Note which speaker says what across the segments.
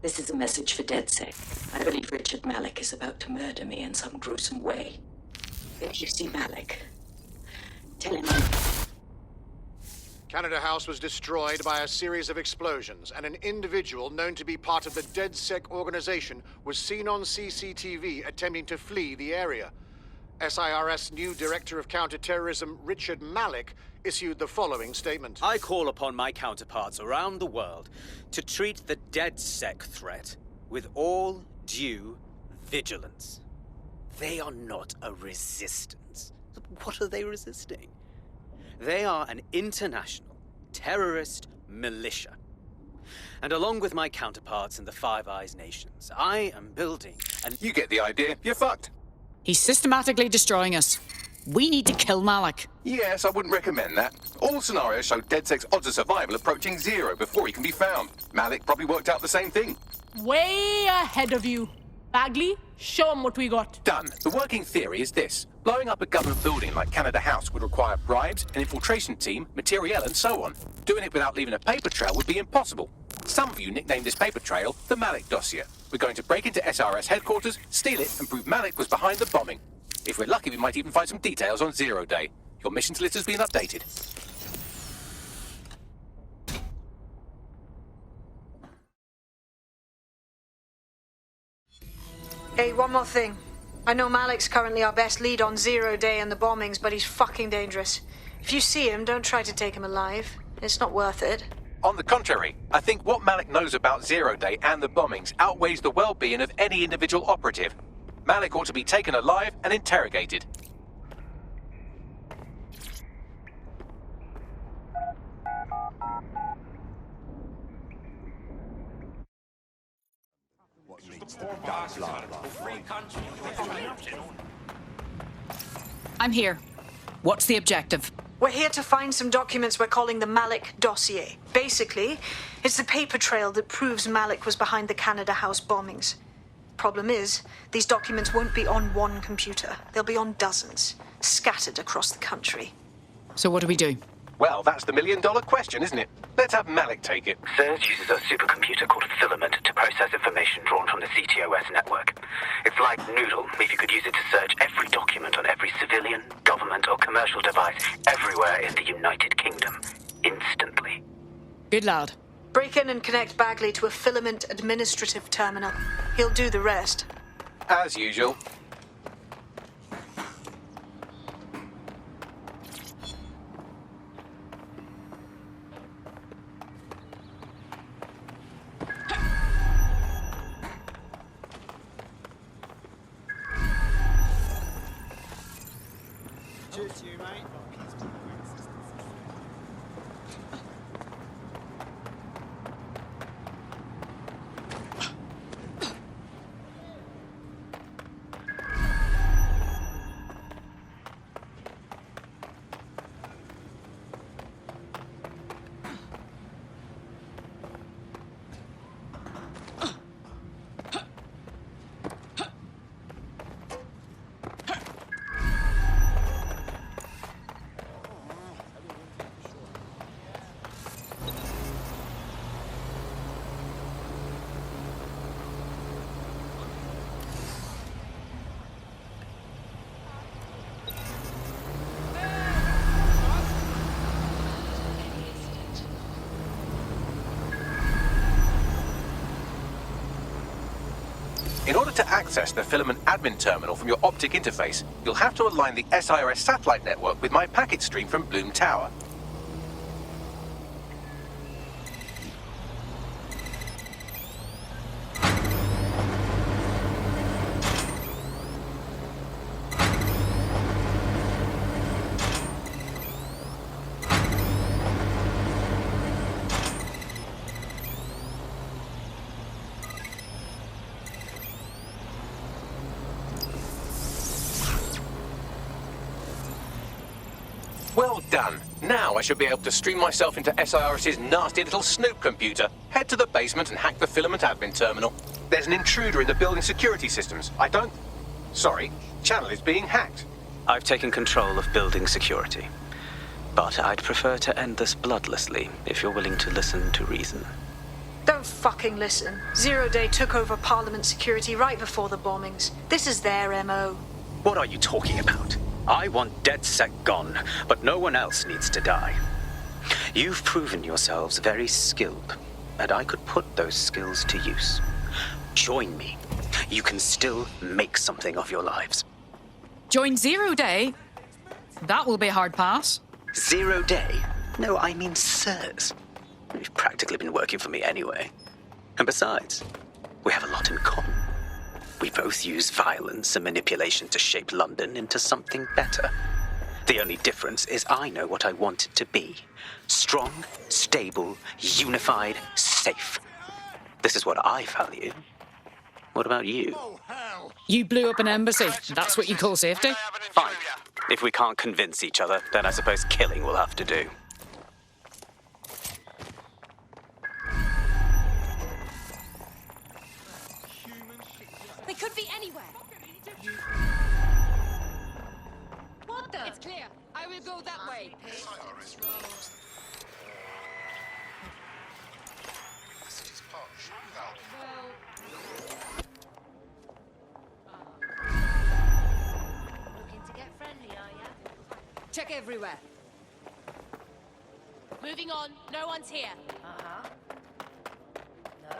Speaker 1: This is a message for DedSec. I believe Richard Malik is about to murder me in some gruesome way. If you see Malik, tell him
Speaker 2: Canada House was destroyed by a series of explosions, and an individual known to be part of the DedSec organization was seen on CCTV attempting to flee the area. SIRS new Director of Counterterrorism, Richard Malik, issued the following statement.
Speaker 3: I call upon my counterparts around the world to treat the DedSec threat with all due vigilance. They are not a resistance. What are they resisting? They are an international terrorist militia. And along with my counterparts in the Five Eyes nations, I am building an...
Speaker 4: You get the idea. You're fucked.
Speaker 5: He's systematically destroying us. We need to kill Malik.
Speaker 4: Yes, I wouldn't recommend that. All scenarios show DedSec's odds of survival approaching 0 before he can be found. Malik probably worked out the same thing.
Speaker 6: Way ahead of you. Bagley, show him what we got.
Speaker 4: Done. The working theory is this. Blowing up a government building like Canada House would require bribes, an infiltration team, materiel, and so on. Doing it without leaving a paper trail would be impossible. Some of you nicknamed this paper trail the Malik Dossier. We're going to break into SRS headquarters, steal it, and prove Malik was behind the bombing. If we're lucky, we might even find some details on Zero Day. Your missions list has been updated.
Speaker 7: Hey, one more thing. I know Malik's currently our best lead on Zero Day and the bombings, but he's fucking dangerous. If you see him, don't try to take him alive. It's not worth it.
Speaker 4: On the contrary, I think what Malik knows about Zero Day and the bombings outweighs the well-being of any individual operative. Malik ought to be taken alive and interrogated.
Speaker 5: I'm here. What's the objective?
Speaker 7: We're here to find some documents we're calling the Malik Dossier. Basically, it's the paper trail that proves Malik was behind the Canada House bombings. Problem is, these documents won't be on one computer. They'll be on dozens, scattered across the country.
Speaker 5: So what do we do?
Speaker 4: Well, that's the million-dollar question, isn't it? Let's have Malik take it.
Speaker 8: SIRS uses a supercomputer called Filament to process information drawn from the CTOS network. It's like Noodle, if you could use it to search every document on every civilian, government, or commercial device everywhere in the United Kingdom, instantly.
Speaker 5: Good lad.
Speaker 7: Break in and connect Bagley to a Filament administrative terminal. He'll do the rest.
Speaker 4: As usual.
Speaker 9: Cheers to you, mate.
Speaker 4: In order to access the Filament admin terminal from your optic interface, you'll have to align the SIRS satellite network with my packet stream from Bloom Tower. Well done. Now I should be able to stream myself into SIRS's nasty little snoop computer, head to the basement and hack the Filament admin terminal. There's an intruder in the building security systems. Sorry, channel is being hacked.
Speaker 8: I've taken control of building security. But I'd prefer to end this bloodlessly, if you're willing to listen to reason.
Speaker 7: Don't fucking listen. Zero Day took over Parliament security right before the bombings. This is their MO.
Speaker 3: What are you talking about? I want DedSec gone, but no one else needs to die. You've proven yourselves very skilled, and I could put those skills to use. Join me. You can still make something of your lives.
Speaker 5: Join Zero Day? That will be a hard pass.
Speaker 3: 0 Day? No, I mean sirs. You've practically been working for me anyway. And besides, we have a lot in common. We both use violence and manipulation to shape London into something better. The only difference is I know what I want it to be. Strong, stable, unified, safe. This is what I value. What about you?
Speaker 5: You blew up an embassy. That's what you call safety?
Speaker 3: Fine. If we can't convince each other, then I suppose killing will have to do.
Speaker 9: They could be anywhere. What the? It's clear. I will go that way.
Speaker 10: Looking to get friendly, are ya?
Speaker 9: Check everywhere. Moving on. No one's here.
Speaker 10: Uh-huh. No.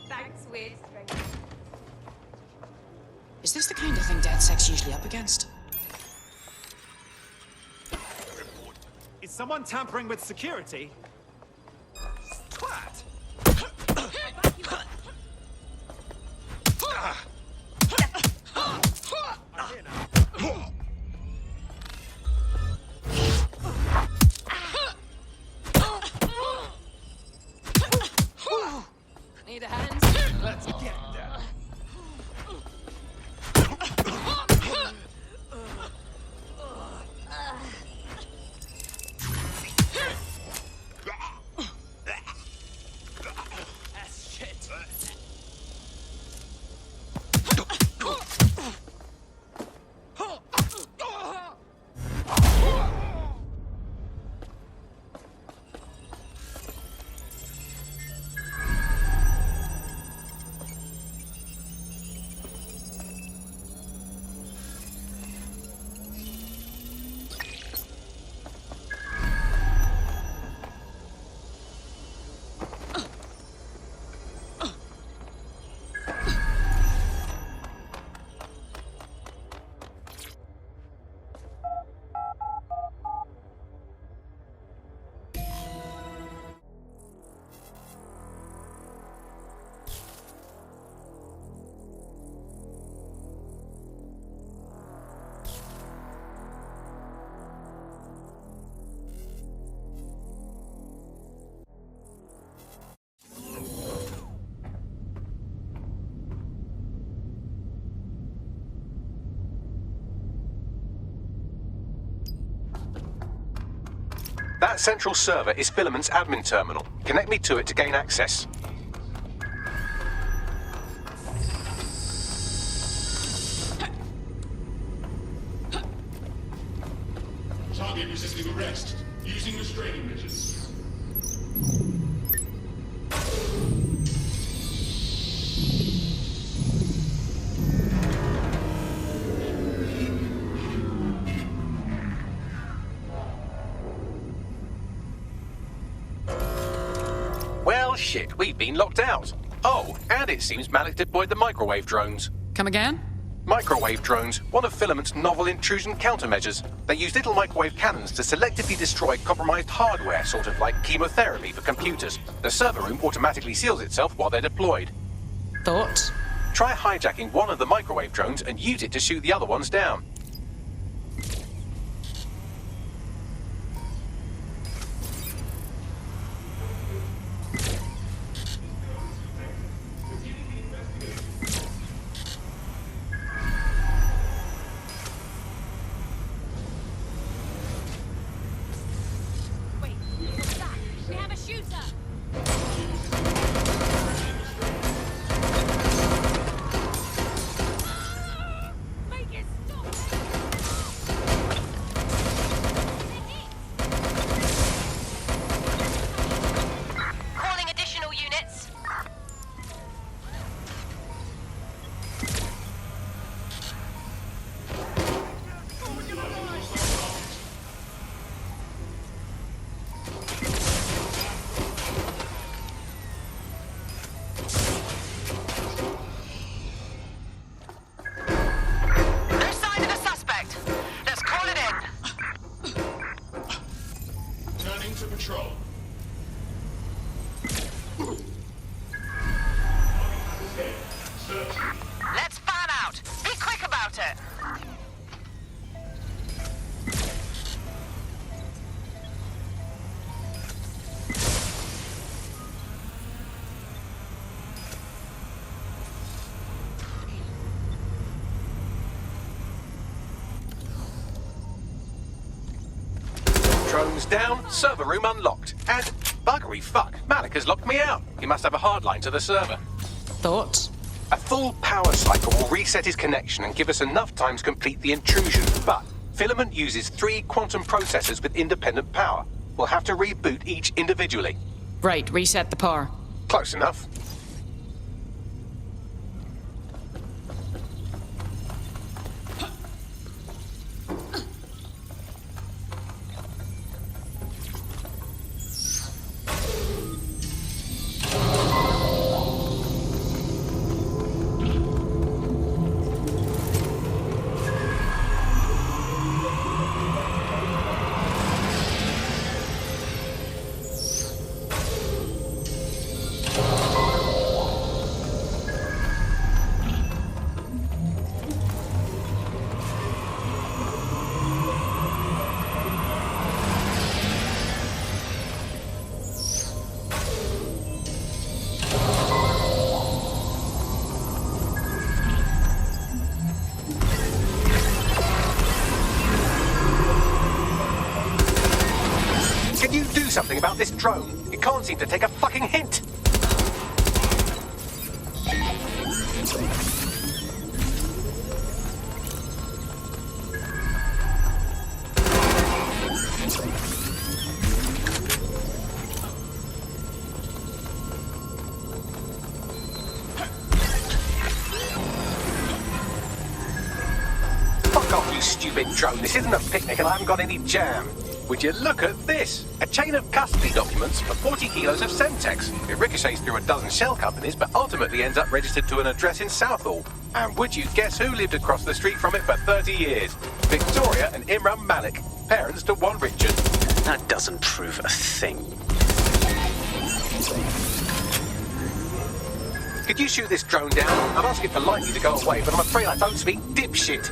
Speaker 9: Thanks, weird stranger.
Speaker 5: Is this the kind of thing DedSec's usually up against?
Speaker 11: Is someone tampering with security? Twat! I'm here now.
Speaker 9: Need a hand?
Speaker 11: Let's get down. That's shit.
Speaker 4: That central server is Filament's admin terminal. Connect me to it to gain access.
Speaker 12: Target resisting arrest. Using restraining measures.
Speaker 4: Well, shit, we've been locked out. Oh, and it seems Malik deployed the microwave drones.
Speaker 5: Come again?
Speaker 4: Microwave drones, one of Filament's novel intrusion countermeasures. They use little microwave cannons to selectively destroy compromised hardware, sort of like chemotherapy for computers. The server room automatically seals itself while they're deployed.
Speaker 5: Thoughts?
Speaker 4: Try hijacking one of the microwave drones and use it to shoot the other ones down.
Speaker 8: Let's fan out. Be quick about it.
Speaker 4: Drones down, server room unlocked. And buggery fuck, Malik has locked me out. He must have a hard line to the server.
Speaker 5: Thoughts?
Speaker 4: A full power cycle will reset his connection and give us enough time to complete the intrusion. But Filament uses 3 quantum processors with independent power. We'll have to reboot each individually.
Speaker 5: Right, reset the power.
Speaker 4: Close enough. Can you do something about this drone? It can't seem to take a fucking hint. Fuck off, you stupid drone. This isn't a picnic and I haven't got any jam. Would you look at this? A chain of custody documents for 40 kilos of Semtex. It ricochets through a dozen shell companies, but ultimately ends up registered to an address in Southall. And would you guess who lived across the street from it for 30 years? Victoria and Imran Malik, parents to one Richard.
Speaker 3: That doesn't prove a thing.
Speaker 4: Could you shoot this drone down? I'd ask it politely to go away, but I'm afraid I don't speak dipshit.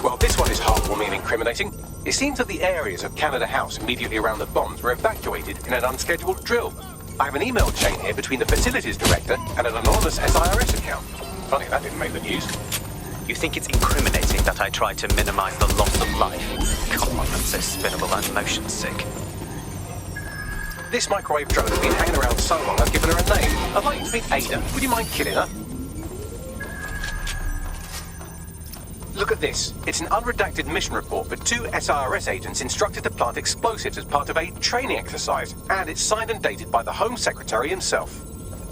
Speaker 4: Well, this one is heartwarming and incriminating. It seems that the areas of Canada House immediately around the bombs were evacuated in an unscheduled drill. I have an email chain here between the facilities director and an anonymous SIRS account. Funny that didn't make the news.
Speaker 3: You think it's incriminating that I tried to minimize the loss of life? Come on, I'm so spinnable and motion sick.
Speaker 4: This microwave drone has been hanging around so long I've given her a name. I'd like you to meet Ada. Would you mind killing her? Look at this. It's an unredacted mission report for 2 SIRS agents instructed to plant explosives as part of a training exercise. And it's signed and dated by the Home Secretary himself.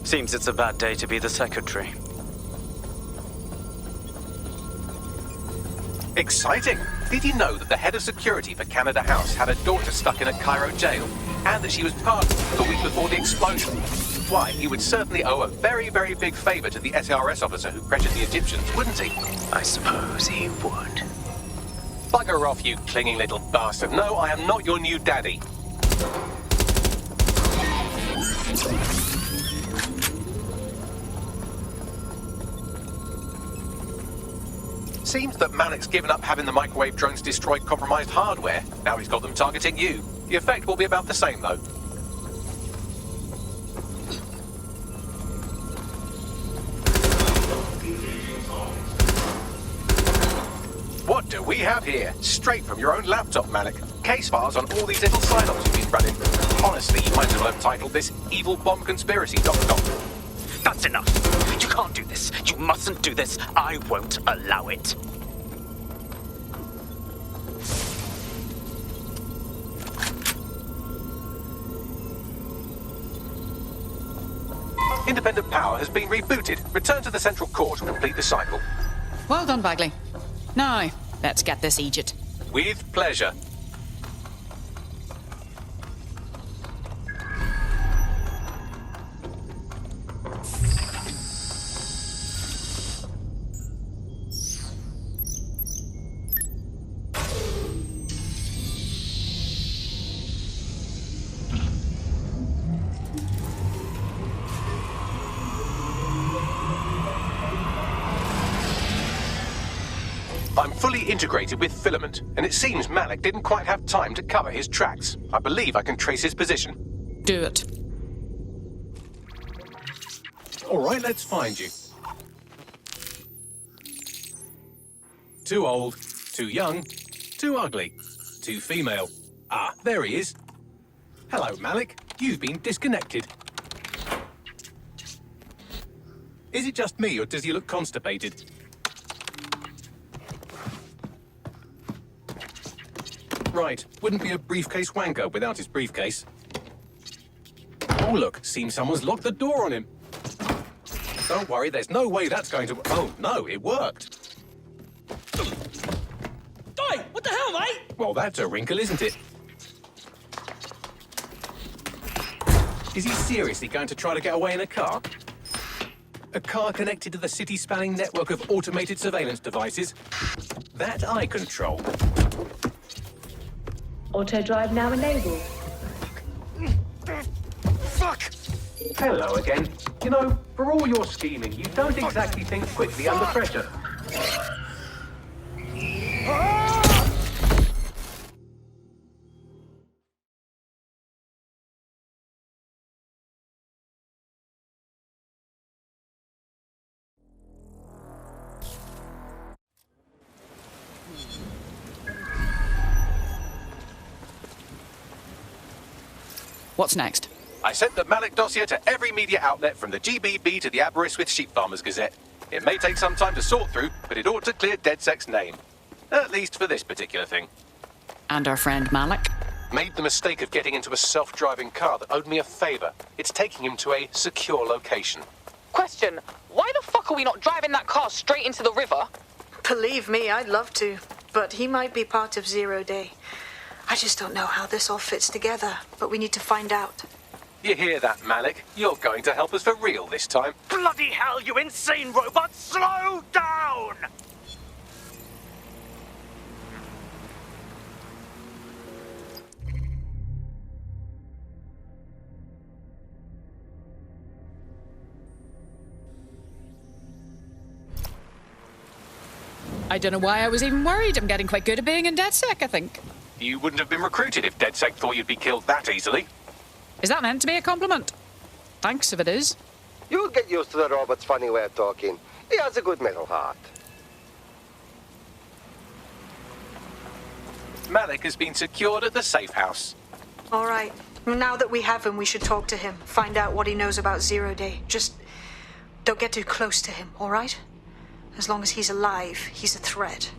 Speaker 3: Seems it's a bad day to be the secretary.
Speaker 4: Exciting! Did you know that the head of security for Canada House had a daughter stuck in a Cairo jail? And that she was pardoned the week before the explosion? Why, he would certainly owe a very, very big favor to the SRS officer who pressured the Egyptians, wouldn't he?
Speaker 3: I suppose he would.
Speaker 4: Bugger off, you clinging little bastard. No, I am not your new daddy. Seems that Malik's given up having the microwave drones destroy compromised hardware. Now he's got them targeting you. The effect will be about the same, though. What do we have here? Straight from your own laptop, Malik. Case files on all these little sign-offs you've been running. Honestly, you might as well have titled this Evil Bomb Conspiracy, ...
Speaker 3: That's enough. You can't do this. You mustn't do this. I won't allow it.
Speaker 4: Independent power has been rebooted. Return to the central core to complete the cycle.
Speaker 5: Well done, Bagley. Now, let's get this Egypt.
Speaker 4: With pleasure. I'm fully integrated with Filament, and it seems Malik didn't quite have time to cover his tracks. I believe I can trace his position.
Speaker 5: Do it.
Speaker 4: All right, let's find you. Too old, too young, too ugly, too female. Ah, there he is. Hello, Malik. You've been disconnected. Is it just me, or does he look constipated? Right, wouldn't be a briefcase wanker without his briefcase. Oh, look, seems someone's locked the door on him. Don't worry, there's no way that's going to... Oh, no, it worked.
Speaker 11: Oi! What the hell, mate?
Speaker 4: Well, that's a wrinkle, isn't it? Is he seriously going to try to get away in a car? A car connected to the city-spanning network of automated surveillance devices? That I control.
Speaker 13: Auto drive now enabled.
Speaker 4: Fuck! Hello again. You know, for all your scheming, you don't exactly think quickly under pressure.
Speaker 5: What's next?
Speaker 4: I sent the Malik dossier to every media outlet from the GBB to the Aberystwyth Sheep Farmers Gazette. It may take some time to sort through, but it ought to clear DedSec's name. At least for this particular thing.
Speaker 5: And our friend Malik?
Speaker 4: Made the mistake of getting into a self-driving car that owed me a favor. It's taking him to a secure location.
Speaker 14: Question, why the fuck are we not driving that car straight into the river?
Speaker 7: Believe me, I'd love to, but he might be part of Zero Day. I just don't know how this all fits together, but we need to find out.
Speaker 4: You hear that, Malik? You're going to help us for real this time.
Speaker 11: Bloody hell, you insane robot! Slow down!
Speaker 5: I don't know why I was even worried. I'm getting quite good at being in DedSec, I think.
Speaker 4: You wouldn't have been recruited if DedSec thought you'd be killed that easily.
Speaker 5: Is that meant to be a compliment? Thanks if it is.
Speaker 15: You'll get used to the robot's funny way of talking. He has a good metal heart.
Speaker 4: Malik has been secured at the safe house.
Speaker 7: All right. Now that we have him, we should talk to him. Find out what he knows about Zero Day. Just don't get too close to him, all right? As long as he's alive, he's a threat.